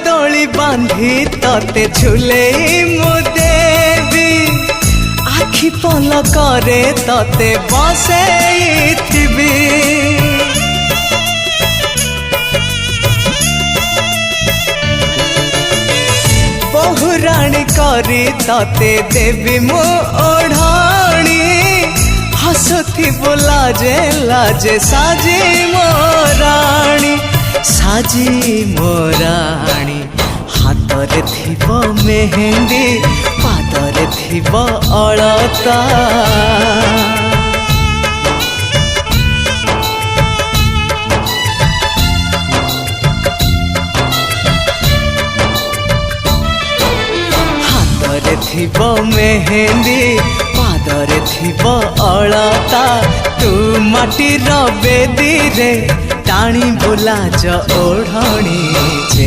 दोली बांधी तते झूले मु देवी आखि पलकरे तते बसैथिबी बहुराणी करी तते देवी मु ओढ़ाणी हसुथिबो लाजे लाजे साजी मोराणी साजी मोराणी हातरे थिबो मेहंदी पादरे थिबो अलता हातरे थिबो मेहंदी पादरे थिबो अलता तू माटीर बेदी रे टाणी बुलाज ओढ़णी।